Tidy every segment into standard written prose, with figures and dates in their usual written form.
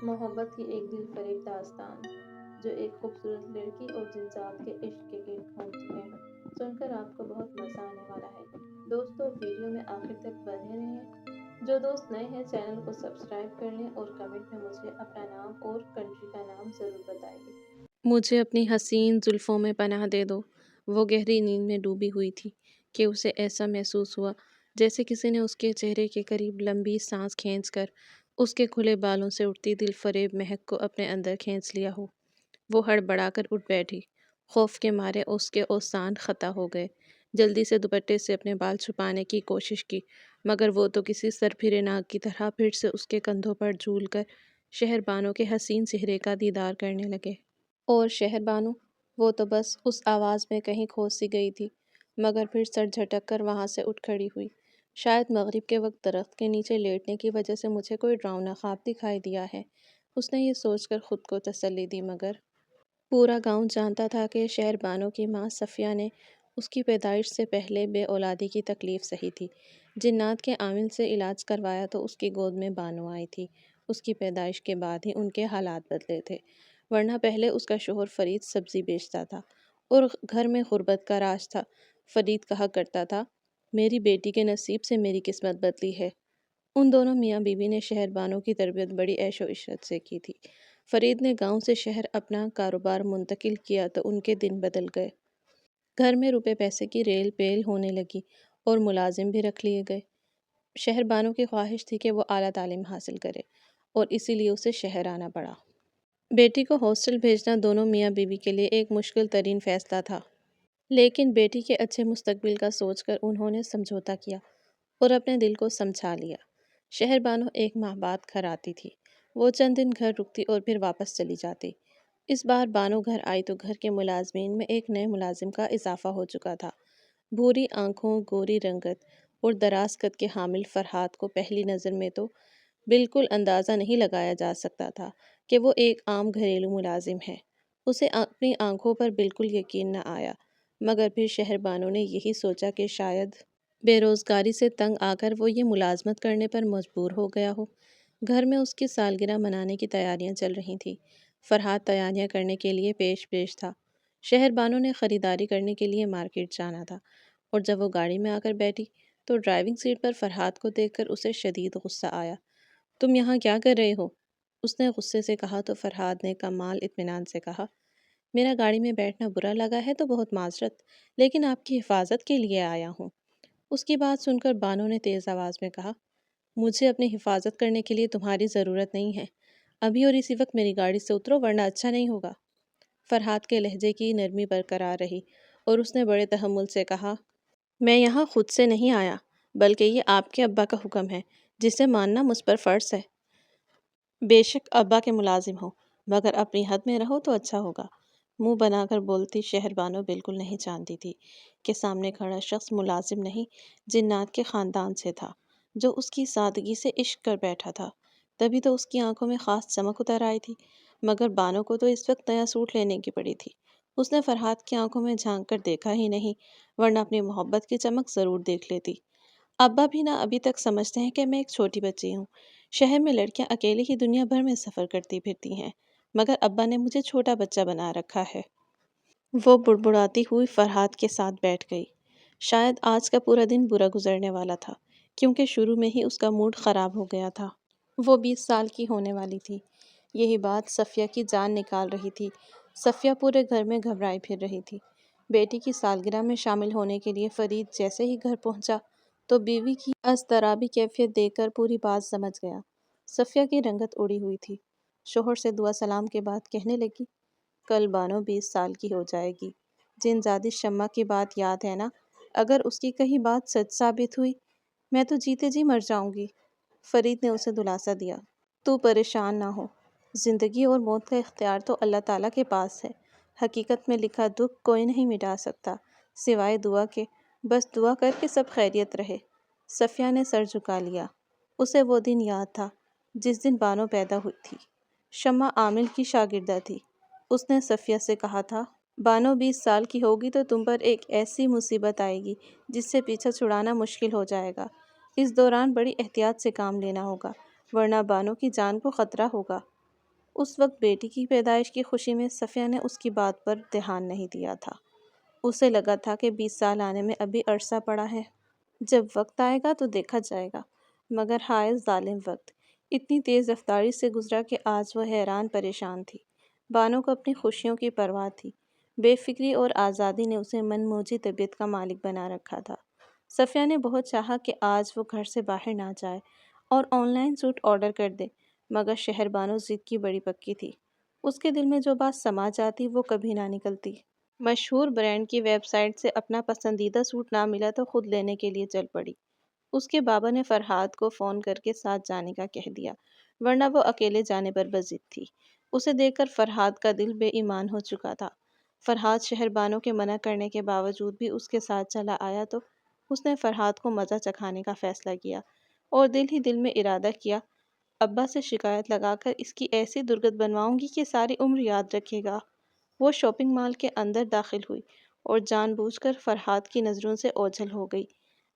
محبت کی ایک دل فریب داستان جو ایک خوبصورت لڑکی اور جنسات کے عشق کے گرد گھومتی ہے، سن کر آپ کو بہت مزہ آنے والا ہے۔ دوستو ویڈیو میں آخر تک بنے رہیں۔ جو دوست نئے ہیں چینل کو سبسکرائب کر لیں اور کمنٹ میں مجھے اپنا نام اور کنٹری کا نام ضرور بتائیے۔ مجھے اپنی حسین زلفوں میں پناہ دے دو۔ وہ گہری نیند میں ڈوبی ہوئی تھی کہ اسے ایسا محسوس ہوا جیسے کسی نے اس کے چہرے کے قریب لمبی سانس کھینچ کر اس کے کھلے بالوں سے اٹھتی دل فریب مہک کو اپنے اندر کھینچ لیا ہو۔ وہ ہڑبڑا کر اٹھ بیٹھی، خوف کے مارے اس کے اوزان خطا ہو گئے۔ جلدی سے دوپٹے سے اپنے بال چھپانے کی کوشش کی، مگر وہ تو کسی سرپھرے ناگ کی طرح پھر سے اس کے کندھوں پر جھول کر شہر بانو کے حسین چہرے کا دیدار کرنے لگے۔ اور شہر بانو، وہ تو بس اس آواز میں کہیں کھو سی گئی تھی، مگر پھر سر جھٹک کر وہاں سے اٹھ کھڑی ہوئی۔ شاید مغرب کے وقت درخت کے نیچے لیٹنے کی وجہ سے مجھے کوئی ڈراؤنا خواب دکھائی دیا ہے، اس نے یہ سوچ کر خود کو تسلی دی، مگر پورا گاؤں جانتا تھا کہ شہر بانو کی ماں صفیہ نے اس کی پیدائش سے پہلے بے اولادی کی تکلیف سہی تھی۔ جنات کے عامل سے علاج کروایا تو اس کی گود میں بانو آئی تھی۔ اس کی پیدائش کے بعد ہی ان کے حالات بدلے تھے، ورنہ پہلے اس کا شوہر فرید سبزی بیچتا تھا اور گھر میں غربت کا راج تھا۔ فرید کہا کرتا تھا، میری بیٹی کے نصیب سے میری قسمت بدلی ہے۔ ان دونوں میاں بیوی نے شہر بانو کی تربیت بڑی عیش و عشرت سے کی تھی۔ فرید نے گاؤں سے شہر اپنا کاروبار منتقل کیا تو ان کے دن بدل گئے۔ گھر میں روپے پیسے کی ریل پیل ہونے لگی اور ملازم بھی رکھ لیے گئے۔ شہر بانو کی خواہش تھی کہ وہ اعلیٰ تعلیم حاصل کرے اور اسی لیے اسے شہر آنا پڑا۔ بیٹی کو ہاسٹل بھیجنا دونوں میاں بیوی کے لیے ایک مشکل ترین فیصلہ تھا، لیکن بیٹی کے اچھے مستقبل کا سوچ کر انہوں نے سمجھوتا کیا اور اپنے دل کو سمجھا لیا۔ شہر بانو ایک ماہ بعد گھر آتی تھی۔ وہ چند دن گھر رکتی اور پھر واپس چلی جاتی۔ اس بار بانو گھر آئی تو گھر کے ملازمین میں ایک نئے ملازم کا اضافہ ہو چکا تھا۔ بھوری آنکھوں، گوری رنگت اور دراز قد کے حامل فرحات کو پہلی نظر میں تو بالکل اندازہ نہیں لگایا جا سکتا تھا کہ وہ ایک عام گھریلو ملازم ہے۔ اسے اپنی آنکھوں پر بالکل یقین نہ آیا، مگر پھر شہر بانو نے یہی سوچا کہ شاید بے روزگاری سے تنگ آ کر وہ یہ ملازمت کرنے پر مجبور ہو گیا ہو۔ گھر میں اس کی سالگرہ منانے کی تیاریاں چل رہی تھیں۔ فرحات تیاریاں کرنے کے لیے پیش تھا۔ شہر بانو نے خریداری کرنے کے لیے مارکیٹ جانا تھا، اور جب وہ گاڑی میں آ کر بیٹھی تو ڈرائیونگ سیٹ پر فرحات کو دیکھ کر اسے شدید غصہ آیا۔ تم یہاں کیا کر رہے ہو؟ اس نے غصے سے کہا تو فرحات نے کمال اطمینان سے کہا، میرا گاڑی میں بیٹھنا برا لگا ہے تو بہت معذرت، لیکن آپ کی حفاظت کے لیے آیا ہوں۔ اس کی بات سن کر بانو نے تیز آواز میں کہا، مجھے اپنی حفاظت کرنے کے لیے تمہاری ضرورت نہیں ہے۔ ابھی اور اسی وقت میری گاڑی سے اترو ورنہ اچھا نہیں ہوگا۔ فرحات کے لہجے کی نرمی برقرار رہی اور اس نے بڑے تحمل سے کہا، میں یہاں خود سے نہیں آیا، بلکہ یہ آپ کے ابا کا حکم ہے جسے ماننا مجھ پر فرض ہے۔ بے شک ابا کے ملازم ہو، مگر اپنی حد میں رہو تو اچھا ہوگا۔ منہ بنا کر بولتی شہر بانو بالکل نہیں جانتی تھی کہ سامنے کھڑا شخص ملازم نہیں، جنات کے خاندان سے تھا، جو اس کی سادگی سے عشق کر بیٹھا تھا۔ تبھی تو اس کی آنکھوں میں خاص چمک اتر آئی تھی، مگر بانو کو تو اس وقت نیا سوٹ لینے کی پڑی تھی۔ اس نے فرحات کی آنکھوں میں جھانک کر دیکھا ہی نہیں، ورنہ اپنی محبت کی چمک ضرور دیکھ لیتی۔ ابا بھی نہ ابھی تک سمجھتے ہیں کہ میں ایک چھوٹی بچی ہوں۔ شہر میں لڑکیاں اکیلے ہی دنیا بھر میں سفر کرتی پھرتی ہیں، مگر ابا نے مجھے چھوٹا بچہ بنا رکھا ہے۔ وہ بڑبڑاتی ہوئی فرحات کے ساتھ بیٹھ گئی۔ شاید آج کا پورا دن برا گزرنے والا تھا، کیونکہ شروع میں ہی اس کا موڈ خراب ہو گیا تھا۔ وہ 20 سال کی ہونے والی تھی۔ یہی بات صفیہ کی جان نکال رہی تھی۔ صفیہ پورے گھر میں گھبرائی پھر رہی تھی۔ بیٹی کی سالگرہ میں شامل ہونے کے لیے فرید جیسے ہی گھر پہنچا تو بیوی کی اضطرابی کیفیت دیکھ کر پوری بات سمجھ گیا۔ صفیہ کی رنگت اڑی ہوئی تھی۔ شوہر سے دعا سلام کے بعد کہنے لگی، کل بانو 20 سال کی ہو جائے گی۔ جن زادی شمع کی بات یاد ہے نا؟ اگر اس کی کہیں بات سچ ثابت ہوئی، میں تو جیتے جی مر جاؤں گی۔ فرید نے اسے دلاسا دیا، تو پریشان نہ ہو، زندگی اور موت کا اختیار تو اللہ تعالیٰ کے پاس ہے۔ حقیقت میں لکھا دکھ کوئی نہیں مٹا سکتا سوائے دعا کے، بس دعا کر کے سب خیریت رہے۔ صفیہ نے سر جھکا لیا۔ اسے وہ دن یاد تھا جس دن بانو پیدا ہوئی تھی۔ شمع عامل کی شاگردہ تھی۔ اس نے صفیہ سے کہا تھا، بانو 20 سال کی ہوگی تو تم پر ایک ایسی مصیبت آئے گی جس سے پیچھا چھڑانا مشکل ہو جائے گا۔ اس دوران بڑی احتیاط سے کام لینا ہوگا، ورنہ بانو کی جان کو خطرہ ہوگا۔ اس وقت بیٹی کی پیدائش کی خوشی میں صفیہ نے اس کی بات پر دھیان نہیں دیا تھا۔ اسے لگا تھا کہ 20 سال آنے میں ابھی عرصہ پڑا ہے، جب وقت آئے گا تو دیکھا جائے گا۔ مگر ہائے ظالم وقت، اتنی تیز رفتاری سے گزرا کہ آج وہ حیران پریشان تھی۔ بانو کو اپنی خوشیوں کی پرواہ تھی۔ بے فکری اور آزادی نے اسے من موجی طبیعت کا مالک بنا رکھا تھا۔ صفیہ نے بہت چاہا کہ آج وہ گھر سے باہر نہ جائے اور آن لائن سوٹ آرڈر کر دے، مگر شہر بانو ضد کی بڑی پکی تھی۔ اس کے دل میں جو بات سما جاتی وہ کبھی نہ نکلتی۔ مشہور برانڈ کی ویب سائٹ سے اپنا پسندیدہ سوٹ نہ ملا تو خود لینے کے لیے چل پڑی۔ اس کے بابا نے فرحاد کو فون کر کے ساتھ جانے کا کہہ دیا، ورنہ وہ اکیلے جانے پر بضد تھی۔ اسے دیکھ کر فرحاد کا دل بے ایمان ہو چکا تھا۔ فرحاد شہر بانو کے منع کرنے کے باوجود بھی اس کے ساتھ چلا آیا تو اس نے فرحاد کو مزہ چکھانے کا فیصلہ کیا اور دل ہی دل میں ارادہ کیا، ابا سے شکایت لگا کر اس کی ایسی درگت بنواؤں گی کہ ساری عمر یاد رکھے گا۔ وہ شاپنگ مال کے اندر داخل ہوئی اور جان بوجھ کر فرحاد کی نظروں سے اوجھل ہو گئی۔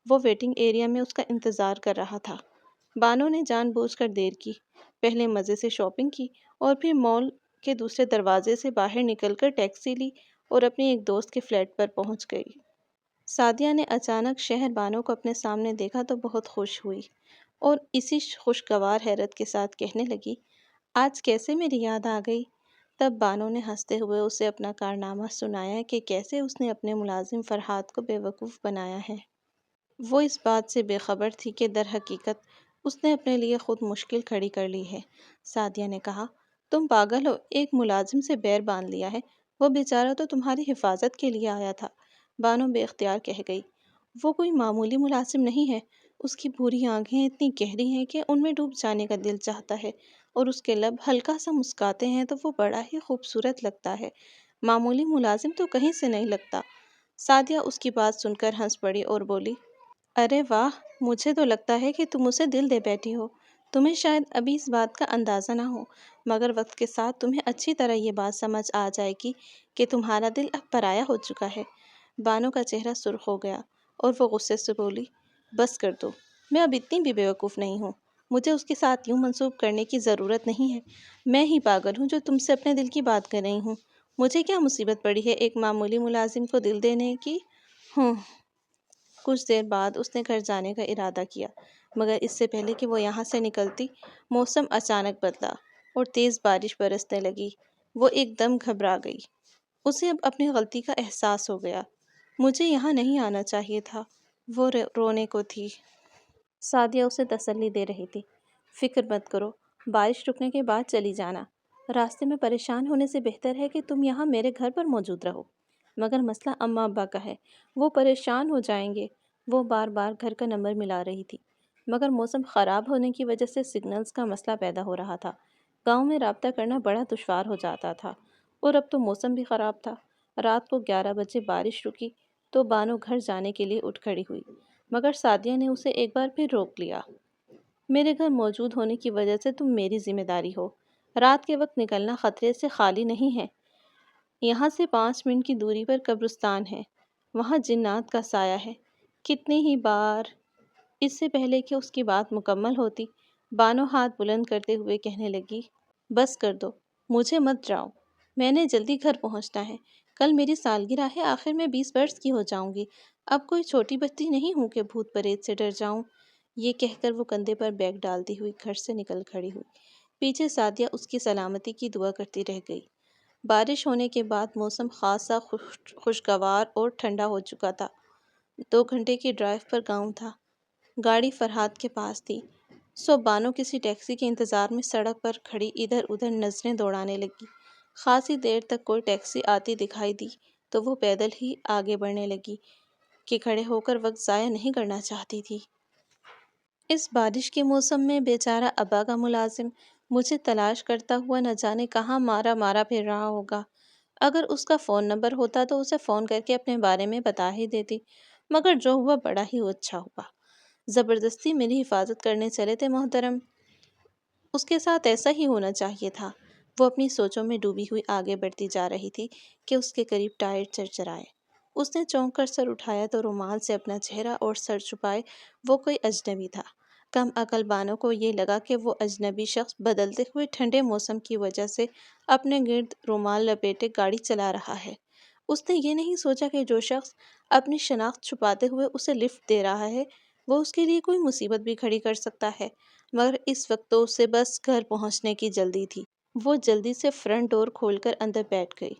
وہ ویٹنگ ایریا میں اس کا انتظار کر رہا تھا۔ بانو نے جان بوجھ کر دیر کی، پہلے مزے سے شاپنگ کی اور پھر مال کے دوسرے دروازے سے باہر نکل کر ٹیکسی لی اور اپنی ایک دوست کے فلیٹ پر پہنچ گئی۔ سعدیہ نے اچانک شہر بانو کو اپنے سامنے دیکھا تو بہت خوش ہوئی اور اسی خوشگوار حیرت کے ساتھ کہنے لگی، آج کیسے میری یاد آ گئی؟ تب بانو نے ہنستے ہوئے اسے اپنا کارنامہ سنایا کہ کیسے اس نے اپنے ملازم فرحاد کو بے وقوف بنایا ہے۔ وہ اس بات سے بے خبر تھی کہ در حقیقت اس نے اپنے لیے خود مشکل کھڑی کر لی ہے۔ سعدیہ نے کہا، تم پاگل ہو، ایک ملازم سے بیر باندھ لیا ہے، وہ بیچارہ تو تمہاری حفاظت کے لیے آیا تھا۔ بانو بے اختیار کہہ گئی، وہ کوئی معمولی ملازم نہیں ہے، اس کی بھوری آنکھیں اتنی گہری ہیں کہ ان میں ڈوب جانے کا دل چاہتا ہے اور اس کے لب ہلکا سا مسکاتے ہیں تو وہ بڑا ہی خوبصورت لگتا ہے، معمولی ملازم تو کہیں سے نہیں لگتا۔ سعدیہ اس کی بات سن کر ہنس پڑی اور بولی، ارے واہ، مجھے تو لگتا ہے کہ تم اسے دل دے بیٹھی ہو۔ تمہیں شاید ابھی اس بات کا اندازہ نہ ہو، مگر وقت کے ساتھ تمہیں اچھی طرح یہ بات سمجھ آ جائے گی کہ تمہارا دل اب پرایا ہو چکا ہے۔ بانو کا چہرہ سرخ ہو گیا اور وہ غصے سے بولی، بس کر دو، میں اب اتنی بھی بیوقوف نہیں ہوں، مجھے اس کے ساتھ یوں منسوب کرنے کی ضرورت نہیں ہے۔ میں ہی پاگل ہوں جو تم سے اپنے دل کی بات کر رہی ہوں۔ مجھے کیا مصیبت پڑی ہے ایک معمولی ملازم کو دل دینے کی؟ ہوں۔ کچھ دیر بعد اس نے گھر جانے کا ارادہ کیا، مگر اس سے پہلے کہ وہ یہاں سے نکلتی، موسم اچانک بدلا اور تیز بارش برسنے لگی۔ وہ ایک دم گھبرا گئی۔ اسے اب اپنی غلطی کا احساس ہو گیا۔ مجھے یہاں نہیں آنا چاہیے تھا، وہ رونے کو تھی۔ سعدیہ اسے تسلی دے رہی تھی، فکر مت کرو، بارش رکنے کے بعد چلی جانا۔ راستے میں پریشان ہونے سے بہتر ہے کہ تم یہاں میرے گھر پر موجود رہو۔ مگر مسئلہ اماں ابا کا ہے، وہ پریشان ہو جائیں گے۔ وہ بار بار گھر کا نمبر ملا رہی تھی، مگر موسم خراب ہونے کی وجہ سے سگنلز کا مسئلہ پیدا ہو رہا تھا۔ گاؤں میں رابطہ کرنا بڑا دشوار ہو جاتا تھا اور اب تو موسم بھی خراب تھا۔ رات کو 11 بجے بارش رکی تو بانو گھر جانے کے لیے اٹھ کھڑی ہوئی، مگر سعدیہ نے اسے ایک بار پھر روک لیا۔ میرے گھر موجود ہونے کی وجہ سے تم میری ذمہ داری ہو۔ رات کے وقت نکلنا خطرے سے خالی نہیں ہے۔ یہاں سے 5 منٹ کی دوری پر قبرستان ہے، وہاں جنات کا سایہ ہے۔ کتنی ہی بار… اس سے پہلے کہ اس کی بات مکمل ہوتی، بانو ہاتھ بلند کرتے ہوئے کہنے لگی، بس کر دو، مجھے مت جاؤ، میں نے جلدی گھر پہنچنا ہے، کل میری سالگرہ ہے، آخر میں 20 برس کی ہو جاؤں گی، اب کوئی چھوٹی بچی نہیں ہوں کہ بھوت پریت سے ڈر جاؤں۔ یہ کہہ کر وہ کندھے پر بیگ ڈالتی ہوئی گھر سے نکل کھڑی ہوئی۔ پیچھے سعدیہ اس کی سلامتی کی دعا کرتی رہ گئی۔ بارش ہونے کے بعد موسم خاصا خوشگوار اور ٹھنڈا ہو چکا تھا۔ 2 گھنٹے کی ڈرائیو پر گاؤں تھا۔ گاڑی فرحاد کے پاس تھی، سو بانو کسی ٹیکسی کے انتظار میں سڑک پر کھڑی ادھر ادھر نظریں دوڑانے لگی۔ خاصی دیر تک کوئی ٹیکسی آتی دکھائی دی تو وہ پیدل ہی آگے بڑھنے لگی کہ کھڑے ہو کر وقت ضائع نہیں کرنا چاہتی تھی۔ اس بارش کے موسم میں بیچارہ ابا کا ملازم مجھے تلاش کرتا ہوا نہ جانے کہاں مارا مارا پھر رہا ہوگا۔ اگر اس کا فون نمبر ہوتا تو اسے فون کر کے اپنے بارے میں بتا ہی دیتی، مگر جو ہوا بڑا ہی اچھا ہوا۔ زبردستی میری حفاظت کرنے چلے تھے محترم، اس کے ساتھ ایسا ہی ہونا چاہیے تھا۔ وہ اپنی سوچوں میں ڈوبی ہوئی آگے بڑھتی جا رہی تھی کہ اس کے قریب ٹائر چرچرائے۔ اس نے چونک کر سر اٹھایا تو رومال سے اپنا چہرہ اور سر چھپائے وہ کوئی اجنبی تھا۔ کم عقل بانو کو یہ لگا کہ وہ اجنبی شخص بدلتے ہوئے ٹھنڈے موسم کی وجہ سے اپنے گرد رومال لپیٹے گاڑی چلا رہا ہے۔ اس نے یہ نہیں سوچا کہ جو شخص اپنی شناخت چھپاتے ہوئے اسے لفٹ دے رہا ہے وہ اس کے لیے کوئی مصیبت بھی کھڑی کر سکتا ہے، مگر اس وقت تو اسے بس گھر پہنچنے کی جلدی تھی۔ وہ جلدی سے فرنٹ ڈور کھول کر اندر بیٹھ گئی۔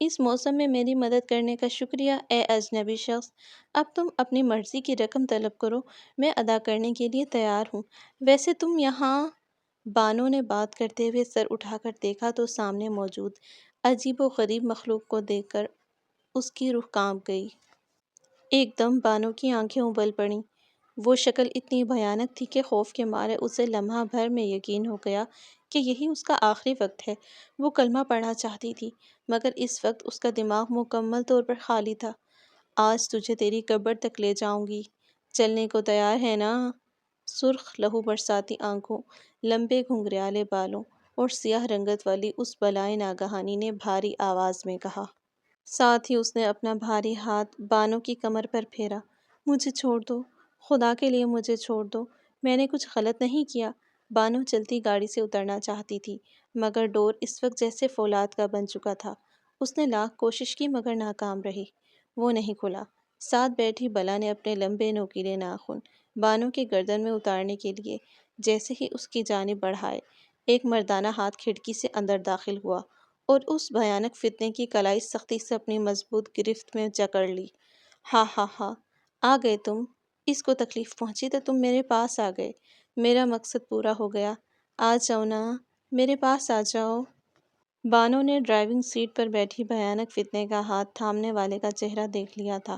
اس موسم میں میری مدد کرنے کا شکریہ اے اجنبی شخص، اب تم اپنی مرضی کی رقم طلب کرو، میں ادا کرنے کے لیے تیار ہوں۔ ویسے تم یہاں؟ بانو نے بات کرتے ہوئے سر اٹھا کر دیکھا تو سامنے موجود عجیب و غریب مخلوق کو دیکھ کر اس کی روح کانپ گئی۔ ایک دم بانو کی آنکھیں ابل پڑیں۔ وہ شکل اتنی بھیانک تھی کہ خوف کے مارے اسے لمحہ بھر میں یقین ہو گیا کہ یہی اس کا آخری وقت ہے۔ وہ کلمہ پڑھنا چاہتی تھی مگر اس وقت اس کا دماغ مکمل طور پر خالی تھا۔ آج تجھے تیری قبر تک لے جاؤں گی، چلنے کو تیار ہے نا؟ سرخ لہو برساتی آنکھوں، لمبے گھنگریالے بالوں اور سیاہ رنگت والی اس بلائے ناگہانی نے بھاری آواز میں کہا۔ ساتھ ہی اس نے اپنا بھاری ہاتھ بانو کی کمر پر پھیرا۔ مجھے چھوڑ دو، خدا کے لیے مجھے چھوڑ دو، میں نے کچھ غلط نہیں کیا۔ بانو چلتی گاڑی سے اترنا چاہتی تھی مگر ڈور اس وقت جیسے فولاد کا بن چکا تھا۔ اس نے لاکھ کوشش کی مگر ناکام رہی، وہ نہیں کھلا۔ ساتھ بیٹھی بلا نے اپنے لمبے نوکیلے ناخن بانو کے گردن میں اتارنے کے لیے جیسے ہی اس کی جانب بڑھائے، ایک مردانہ ہاتھ کھڑکی سے اندر داخل ہوا اور اس بھیانک فتنے کی کلائی سختی سے اپنی مضبوط گرفت میں جکڑ لی۔ ہا ہا ہا، آ گئے تم؟ اس کو تکلیف پہنچی تو تم میرے پاس آ گئے، میرا مقصد پورا ہو گیا، آ جاؤ نا، میرے پاس آ جاؤ۔ بانو نے ڈرائیونگ سیٹ پر بیٹھی بھیانک فتنے کا ہاتھ تھامنے والے کا چہرہ دیکھ لیا تھا۔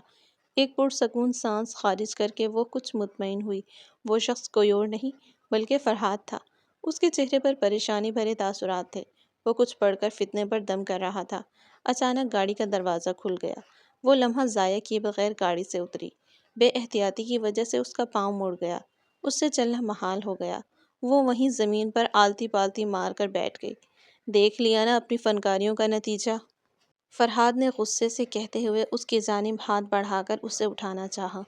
ایک پرسکون سانس خارج کر کے وہ کچھ مطمئن ہوئی۔ وہ شخص کوئی اور نہیں بلکہ فرہاد تھا۔ اس کے چہرے پر پریشانی بھرے تاثرات تھے۔ وہ کچھ پڑھ کر فتنے پر دم کر رہا تھا۔ اچانک گاڑی کا دروازہ کھل گیا۔ وہ لمحہ ضائع کیے بغیر گاڑی سے اتری۔ بے احتیاطی کی وجہ سے اس کا پاؤں مڑ گیا، اس سے چلنا محال ہو گیا۔ وہ وہیں زمین پر آلتی پالتی مار کر بیٹھ گئی۔ دیکھ لیا نا اپنی فنکاریوں کا نتیجہ؟ فرہاد نے غصے سے کہتے ہوئے اس کی جانب ہاتھ بڑھا کر اسے اٹھانا چاہا۔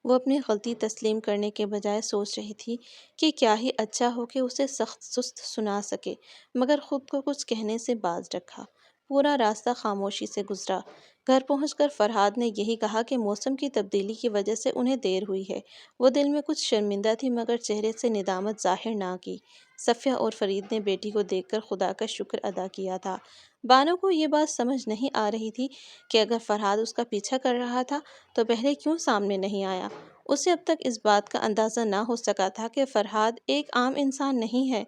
وہ اپنی غلطی تسلیم کرنے کے بجائے سوچ رہی تھی کہ کیا ہی اچھا ہو کہ اسے سخت سست سنا سکے، مگر خود کو کچھ کہنے سے باز رکھا۔ پورا راستہ خاموشی سے گزرا۔ گھر پہنچ کر فرہاد نے یہی کہا کہ موسم کی تبدیلی کی وجہ سے انہیں دیر ہوئی ہے۔ وہ دل میں کچھ شرمندہ تھی مگر چہرے سے ندامت ظاہر نہ کی۔ صفیہ اور فرید نے بیٹی کو دیکھ کر خدا کا شکر ادا کیا تھا۔ بانو کو یہ بات سمجھ نہیں آ رہی تھی کہ اگر فرہاد اس کا پیچھا کر رہا تھا تو پہلے کیوں سامنے نہیں آیا۔ اسے اب تک اس بات کا اندازہ نہ ہو سکا تھا کہ فرہاد ایک عام انسان نہیں ہے۔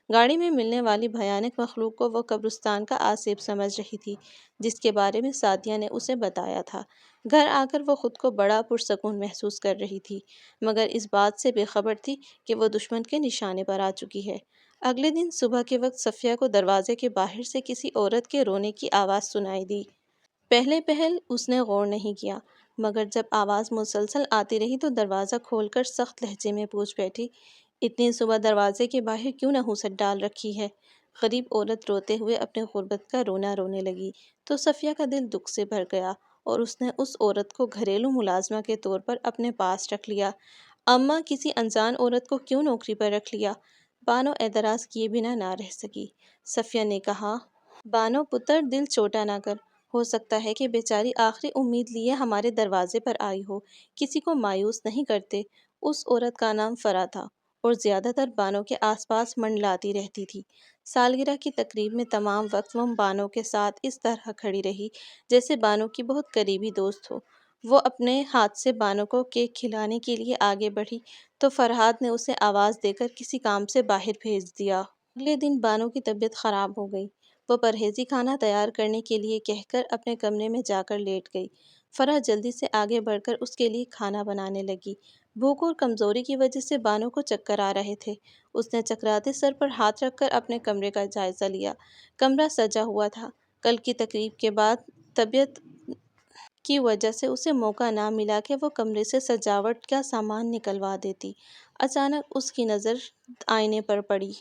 گاڑی میں ملنے والی بھیانک مخلوق کو وہ قبرستان کا آسیب سمجھ رہی تھی جس کے بارے میں سعدیہ نے اسے بتایا تھا۔ گھر آ کر وہ خود کو بڑا پرسکون محسوس کر رہی تھی مگر اس بات سے بے خبر تھی کہ وہ دشمن کے نشانے پر آ چکی ہے۔ اگلے دن صبح کے وقت صفیہ کو دروازے کے باہر سے کسی عورت کے رونے کی آواز سنائی دی۔ پہلے پہل اس نے غور نہیں کیا مگر جب آواز مسلسل آتی رہی تو دروازہ کھول کر سخت لہجے میں پوچھ بیٹھی، اتنی صبح دروازے کے باہر کیوں نحوست ڈال رکھی ہے؟ غریب عورت روتے ہوئے اپنے غربت کا رونا رونے لگی تو صفیہ کا دل دکھ سے بھر گیا اور اس نے اس عورت کو گھریلو ملازمہ کے طور پر اپنے پاس رکھ لیا۔ اماں، کسی انجان عورت کو کیوں نوکری پر رکھ لیا؟ بانو اعتراض کیے بنا نہ رہ سکی۔ صفیہ نے کہا، بانو پتر، دل چھوٹا نہ کر، ہو سکتا ہے کہ بیچاری آخری امید لیے ہمارے دروازے پر آئی ہو، کسی کو مایوس نہیں کرتے۔ اس عورت کا نام فرح تھا اور زیادہ تر بانو کے آس پاس منڈلاتی رہتی تھی۔ سالگرہ کی تقریب میں تمام وقت وہ بانو کے ساتھ اس طرح کھڑی رہی جیسے بانو کی بہت قریبی دوست ہو۔ وہ اپنے ہاتھ سے بانو کو کیک کھلانے کے لیے آگے بڑھی تو فرہاد نے اسے آواز دے کر کسی کام سے باہر بھیج دیا۔ اگلے دن بانو کی طبیعت خراب ہو گئی۔ وہ پرہیزی کھانا تیار کرنے کے لیے کہہ کر اپنے کمرے میں جا کر لیٹ گئی۔ فرح جلدی سے آگے بڑھ کر اس کے لیے کھانا بنانے لگی۔ بھوک اور کمزوری کی وجہ سے بانو کو چکر آ رہے تھے۔ اس نے چکراتے سر پر ہاتھ رکھ کر اپنے کمرے کا جائزہ لیا۔ کمرہ سجا ہوا تھا۔ کل کی تقریب کے بعد طبیعت کی وجہ سے اسے موقع نہ ملا کہ وہ کمرے سے سجاوٹ کا سامان نکلوا دیتی۔ اچانک اس کی نظر آئینے پر پڑی۔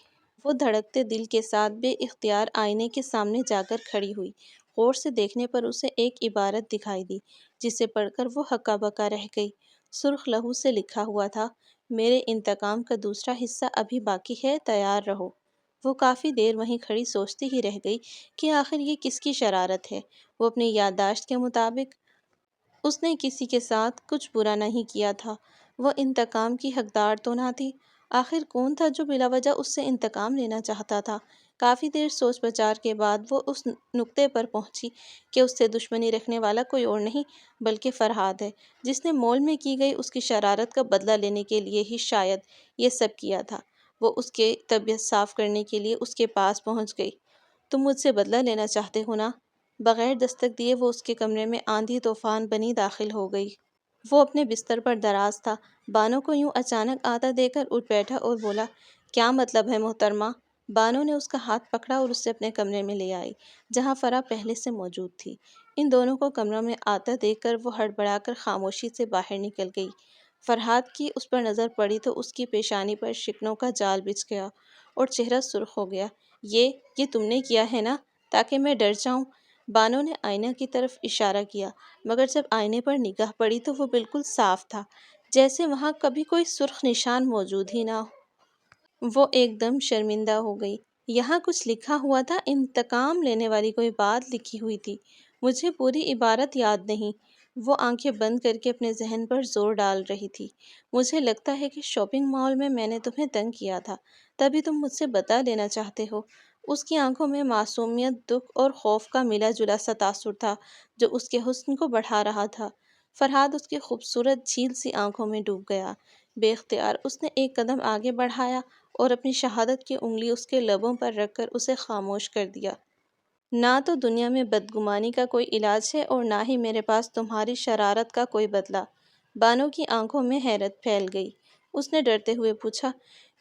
وہ دھڑکتے دل کے ساتھ بے اختیار آئینے کے سامنے جا کر کھڑی ہوئی۔ غور سے دیکھنے پر اسے ایک عبارت دکھائی دی جسے پڑھ کر وہ ہکا بکا رہ گئی۔ سرخ لہو سے لکھا ہوا تھا، میرے انتقام کا دوسرا حصہ ابھی باقی ہے، تیار رہو۔ وہ کافی دیر وہیں کھڑی سوچتی ہی رہ گئی کہ آخر یہ کس کی شرارت ہے۔ وہ اپنی یادداشت کے مطابق اس نے کسی کے ساتھ کچھ برا نہیں کیا تھا۔ وہ انتقام کی حقدار تو نہ تھی۔ آخر کون تھا جو بلا وجہ اس سے انتقام لینا چاہتا تھا؟ کافی دیر سوچ بچار کے بعد وہ اس نقطے پر پہنچی کہ اس سے دشمنی رکھنے والا کوئی اور نہیں بلکہ فرہاد ہے، جس نے مول میں کی گئی اس کی شرارت کا بدلہ لینے کے لیے ہی شاید یہ سب کیا تھا۔ وہ اس کے طبیعت صاف کرنے کے لیے اس کے پاس پہنچ گئی۔ تم مجھ سے بدلہ لینا چاہتے ہو نا؟ بغیر دستک دیے وہ اس کے کمرے میں آندھی طوفان بنی داخل ہو گئی۔ وہ اپنے بستر پر دراز تھا۔ بانو کو یوں اچانک آتا دیکھ کر اٹھ بیٹھا اور بولا، کیا مطلب ہے محترمہ؟ بانو نے اس کا ہاتھ پکڑا اور اسے اپنے کمرے میں لے آئی، جہاں فرح پہلے سے موجود تھی۔ ان دونوں کو کمرہ میں آتا دیکھ کر وہ ہڑبڑا کر خاموشی سے باہر نکل گئی۔ فرحاد کی اس پر نظر پڑی تو اس کی پیشانی پر شکنوں کا جال بچھ گیا اور چہرہ سرخ ہو گیا۔ یہ تم نے کیا ہے نا، تاکہ میں ڈر جاؤں؟ بانو نے آئینہ کی طرف اشارہ کیا، مگر جب آئینے پر نگاہ پڑی تو وہ بالکل صاف تھا، جیسے وہاں کبھی کوئی سرخ نشان موجود ہی نہ ہو۔ وہ ایک دم شرمندہ ہو گئی۔ یہاں کچھ لکھا ہوا تھا، انتقام لینے والی کوئی بات لکھی ہوئی تھی۔ مجھے پوری عبارت یاد نہیں۔ وہ آنکھیں بند کر کے اپنے ذہن پر زور ڈال رہی تھی۔ مجھے لگتا ہے کہ شاپنگ مال میں نے تمہیں تنگ کیا تھا، تبھی تم مجھ سے بدلہ لینا چاہتے ہو۔ اس کی آنکھوں میں معصومیت، دکھ اور خوف کا ملا جلا سا تاثر تھا جو اس کے حسن کو بڑھا رہا تھا۔ فرحاد اس کی خوبصورت جھیل سی آنکھوں میں ڈوب گیا۔ بے اختیار اس نے ایک قدم آگے بڑھایا اور اپنی شہادت کی انگلی اس کے لبوں پر رکھ کر اسے خاموش کر دیا۔ نہ تو دنیا میں بدگمانی کا کوئی علاج ہے اور نہ ہی میرے پاس تمہاری شرارت کا کوئی بدلہ۔ بانو کی آنکھوں میں حیرت پھیل گئی۔ اس نے ڈرتے ہوئے پوچھا،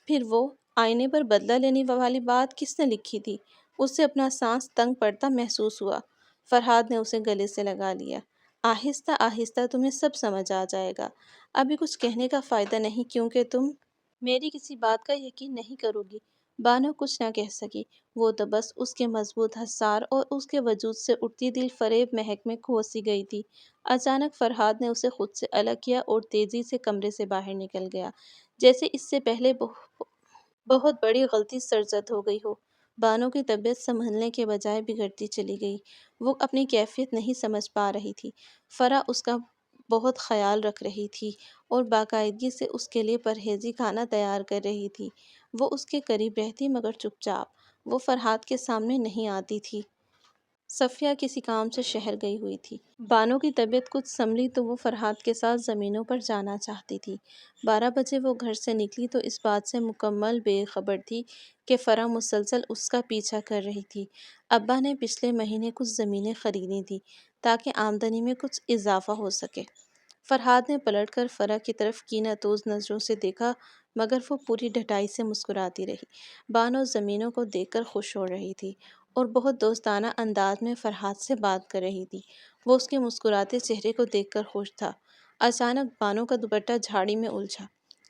پھر وہ آئینے پر بدلہ لینے والی بات کس نے لکھی تھی؟ اسے اپنا سانس تنگ پڑتا محسوس ہوا۔ فرحاد نے اسے گلے سے لگا لیا۔ آہستہ آہستہ تمہیں سب سمجھ آ جائے گا۔ ابھی کچھ کہنے کا فائدہ نہیں کیونکہ تم میری کسی بات کا یقین نہیں کرو گی۔ بانو کچھ نہ کہہ سکی۔ وہ تو بس اس کے مضبوط حصار اور اس کے وجود سے اٹھتی دل فریب مہک میں کھو سی گئی تھی۔ اچانک فرحاد نے اسے خود سے الگ کیا اور تیزی سے کمرے سے باہر نکل گیا، جیسے اس سے پہلے بہت بڑی غلطی سرزد ہو گئی ہو۔ بانو کی طبیعت سنبھلنے کے بجائے بگڑتی چلی گئی۔ وہ اپنی کیفیت نہیں سمجھ پا رہی تھی۔ فرح اس کا بہت خیال رکھ رہی تھی اور باقاعدگی سے اس کے لیے پرہیزی کھانا تیار کر رہی تھی۔ وہ اس کے قریب رہتی مگر چپ چاپ۔ وہ فرحاد کے سامنے نہیں آتی تھی۔ صفیہ کسی کام سے شہر گئی ہوئی تھی۔ بانو کی طبیعت کچھ سنبھلی تو وہ فرحاد کے ساتھ زمینوں پر جانا چاہتی تھی۔ 12 بجے وہ گھر سے نکلی تو اس بات سے مکمل بے خبر تھی کہ فرح مسلسل اس کا پیچھا کر رہی تھی۔ ابا نے پچھلے مہینے کچھ زمینیں خریدی تھیں تاکہ آمدنی میں کچھ اضافہ ہو سکے۔ فرحاد نے پلٹ کر فرح کی طرف کینہ توز نظروں سے دیکھا مگر وہ پوری ڈھٹائی سے مسکراتی رہی۔ بانو زمینوں کو دیکھ کر خوش ہو رہی تھی اور بہت دوستانہ انداز میں فرحاد سے بات کر رہی تھی۔ وہ اس کے مسکراتے چہرے کو دیکھ کر خوش تھا۔ اچانک بانو کا دوپٹہ جھاڑی میں الجھا۔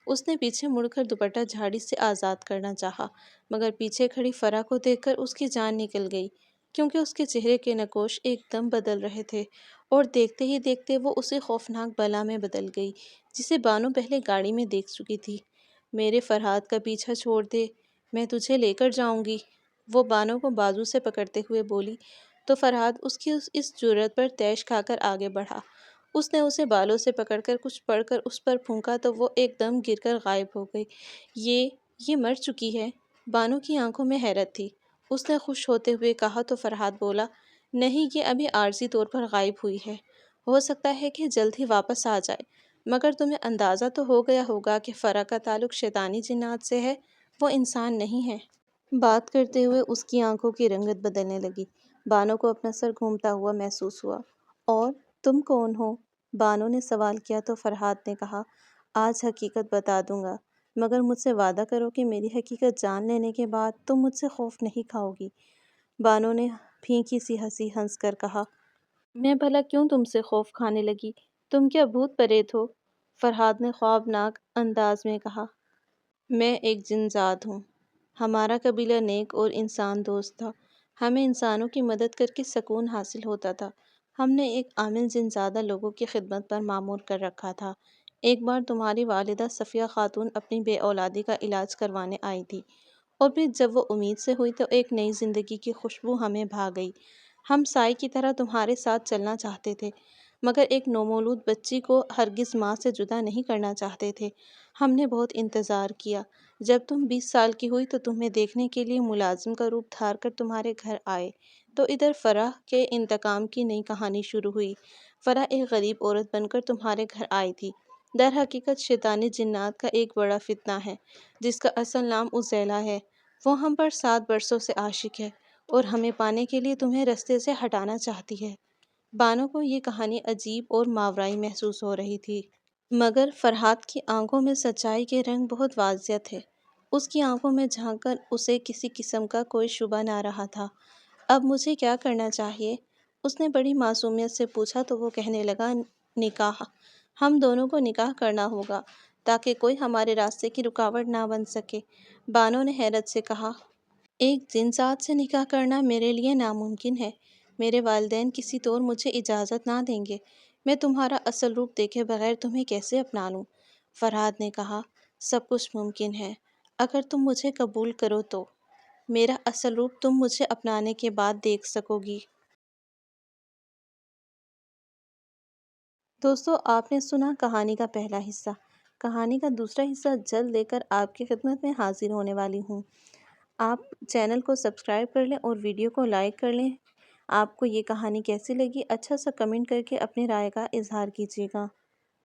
اس نے پیچھے مڑ کر دوپٹہ جھاڑی سے آزاد کرنا چاہا مگر پیچھے کھڑی فرح کو دیکھ کر اس کی جان نکل گئی، کیونکہ اس کے چہرے کے نقوش ایک دم بدل رہے تھے اور دیکھتے ہی دیکھتے وہ اسی خوفناک بلا میں بدل گئی جسے بانو پہلے گاڑی میں دیکھ چکی تھی۔ میرے فرحاد کا پیچھا چھوڑ دے، میں تجھے لے کر جاؤں گی، وہ بانو کو بازو سے پکڑتے ہوئے بولی تو فرحاد اس کی اس جرأت پر طیش کھا کر آگے بڑھا۔ اس نے اسے بالوں سے پکڑ کر کچھ پڑھ کر اس پر پھونکا تو وہ ایک دم گر کر غائب ہو گئی۔ یہ مر چکی ہے؟ بانو کی آنکھوں میں حیرت تھی۔ اس نے خوش ہوتے ہوئے کہا تو فرحاد بولا، نہیں، یہ ابھی عارضی طور پر غائب ہوئی ہے، ہو سکتا ہے کہ جلد ہی واپس آ جائے، مگر تمہیں اندازہ تو ہو گیا ہوگا کہ فرح کا تعلق شیطانی جنات سے ہے، وہ انسان نہیں ہے۔ بات کرتے ہوئے اس کی آنکھوں کی رنگت بدلنے لگی۔ بانو کو اپنا سر گھومتا ہوا محسوس ہوا۔ اور تم کون ہو؟ بانو نے سوال کیا تو فرحاد نے کہا، آج حقیقت بتا دوں گا، مگر مجھ سے وعدہ کرو کہ میری حقیقت جان لینے کے بعد تم مجھ سے خوف نہیں کھاؤ گی۔ بانو نے پھینکی سی ہنسی ہنس کر کہا، میں بھلا کیوں تم سے خوف کھانے لگی؟ تم کیا بھوت پریت ہو؟ فرحاد نے خوابناک انداز میں کہا، میں ایک جن ذات ہوں۔ ہمارا قبیلہ نیک اور انسان دوست تھا۔ ہمیں انسانوں کی مدد کر کے سکون حاصل ہوتا تھا۔ ہم نے ایک عامل جن زادہ لوگوں کی خدمت پر مامور کر رکھا تھا۔ ایک بار تمہاری والدہ صفیہ خاتون اپنی بے اولادی کا علاج کروانے آئی تھی، اور پھر جب وہ امید سے ہوئی تو ایک نئی زندگی کی خوشبو ہمیں بھا گئی۔ ہم سائے کی طرح تمہارے ساتھ چلنا چاہتے تھے، مگر ایک نومولود بچی کو ہرگز ماں سے جدا نہیں کرنا چاہتے تھے۔ ہم نے بہت انتظار کیا۔ جب تم 20 سال کی ہوئی تو تمہیں دیکھنے کے لیے ملازم کا روپ دھار کر تمہارے گھر آئے، تو ادھر فرح کے انتقام کی نئی کہانی شروع ہوئی۔ فرح ایک غریب عورت بن کر تمہارے گھر آئی تھی۔ در حقیقت شیطانی جنات کا ایک بڑا فتنہ ہے، جس کا اصل نام عزیلہ ہے۔ وہ ہم پر 7 برسوں سے عاشق ہے اور ہمیں پانے کے لیے تمہیں رستے سے ہٹانا چاہتی ہے۔ بانو کو یہ کہانی عجیب اور ماورائی محسوس ہو رہی تھی، مگر فرحات کی آنکھوں میں سچائی کے رنگ بہت واضح تھے۔ اس کی آنکھوں میں جھانک کر اسے کسی قسم کا کوئی شبہ نہ رہا تھا۔ اب مجھے کیا کرنا چاہیے؟ اس نے بڑی معصومیت سے پوچھا تو وہ کہنے لگا، نکاح۔ ہم دونوں کو نکاح کرنا ہوگا تاکہ کوئی ہمارے راستے کی رکاوٹ نہ بن سکے۔ بانو نے حیرت سے کہا، ایک جنسات سے نکاح کرنا میرے لیے ناممکن ہے۔ میرے والدین کسی طور مجھے اجازت نہ دیں گے۔ میں تمہارا اصل روپ دیکھے بغیر تمہیں کیسے اپنا لوں؟ فرحات نے کہا، سب کچھ ممکن ہے، اگر تم مجھے قبول کرو تو۔ میرا اصل روپ تم مجھے اپنانے کے بعد دیکھ سکو گی۔ دوستو، آپ نے سنا کہانی کا پہلا حصہ۔ کہانی کا دوسرا حصہ جلد لے کر آپ کی خدمت میں حاضر ہونے والی ہوں۔ آپ چینل کو سبسکرائب کر لیں اور ویڈیو کو لائک کر لیں۔ آپ کو یہ کہانی کیسی لگی؟ اچھا سا کمنٹ کر کے اپنی رائے کا اظہار کیجیے گا۔